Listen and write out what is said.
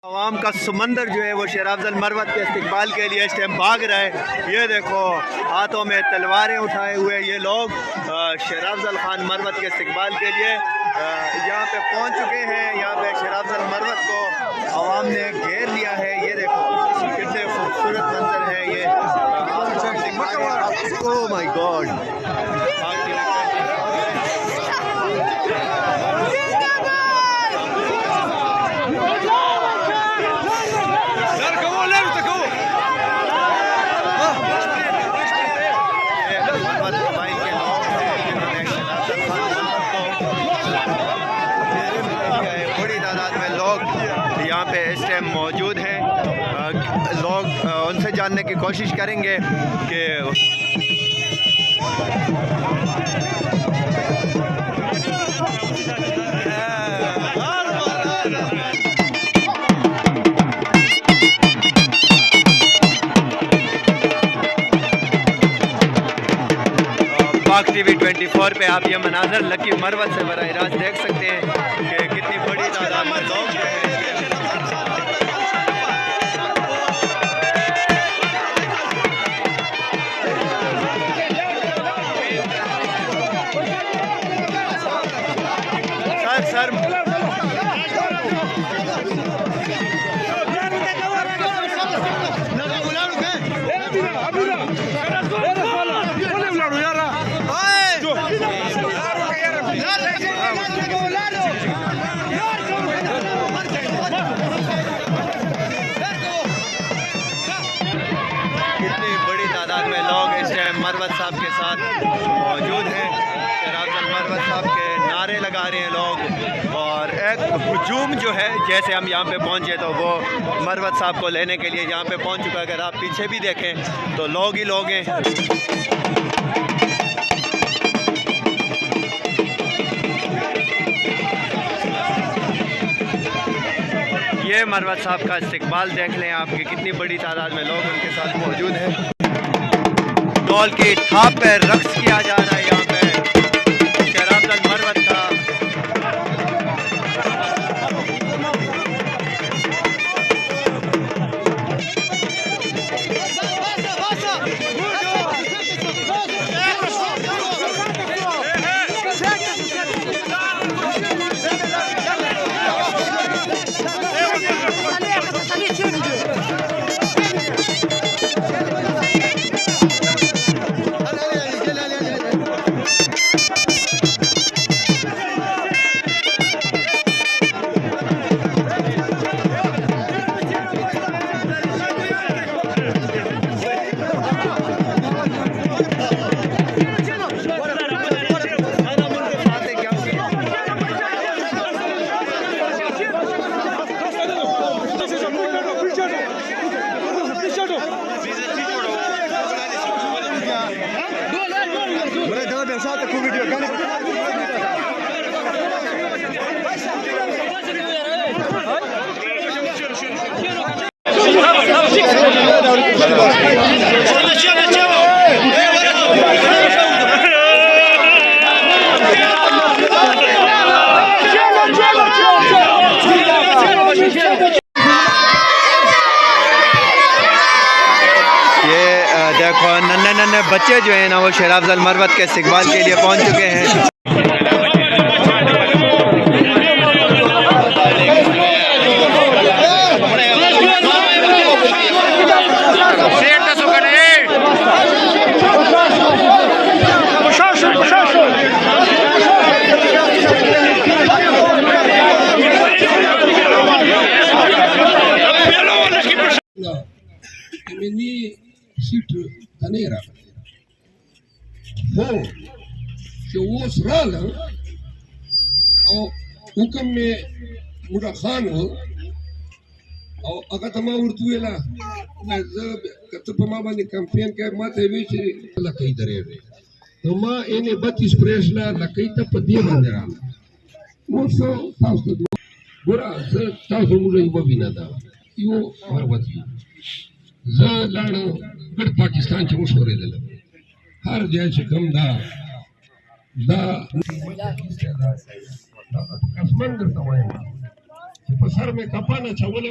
आवाम का समंदर जो है वो शेर अफजल मरवत के इस्तिकबाल के लिए इस टाइम भाग रहा है। ये देखो हाथों में तलवारें उठाए हुए ये लोग शेर अफजल खान मरवत के इस्तिकबाल के लिए यहाँ पे पहुँच चुके हैं। यहाँ पे शेर अफजल मरवत को आवाम ने घेर लिया है। ये देखो कितने खूबसूरत मंजर है ये। ओह माय गॉड, यहाँ पे इस टाइम मौजूद हैं। लोग उनसे जानने की कोशिश करेंगे कि पाक टीवी 24 पे आप ये मनाजर लकी मरवत से बराह रास्त देख सकते हैं कि कितनी बड़ी तादाद में लोग जो हैं। सर मरवत साहब के साथ मौजूद हैं। शेर अफजल मरवत साहब के नारे लगा रहे हैं लोग और एक हुजूम जो है, जैसे हम यहाँ पे पहुँचे तो वो मरवत साहब को लेने के लिए यहाँ पे पहुँच चुका है। अगर आप पीछे भी देखें तो लोग ही लोग हैं। ये मरवत साहब का इस्तिकबाल देख लें आपकी कितनी बड़ी तादाद में लोग उनके साथ मौजूद हैं। ढोल की थाप पे रक्स किया जा रहा है यहाँ पे शेर अफजल मरवत का। देखो नन्हे नन्हे बच्चे जो हैं ना वो शेर अफजल मरवत के इस्तिकबाल के लिए पहुंच चुके हैं। सीट तनेरा हो कि वो सराल और हुक्म में मुड़ा खान हो और अगर तमा उर्दू ला जब कतपमा बने कैंपेन के माथे बीच लकई दरे तो मां इने 32 प्रेस ला लकई त पदिए बंदरा वो सो तास्तो बुरा से तास्तो मुझे वो भी ना था यो मरवत ज लाण गढ़ पाकिस्तान च मशहूर है हर जैसे कम दा कसमन करता है पसर में कपाना चावले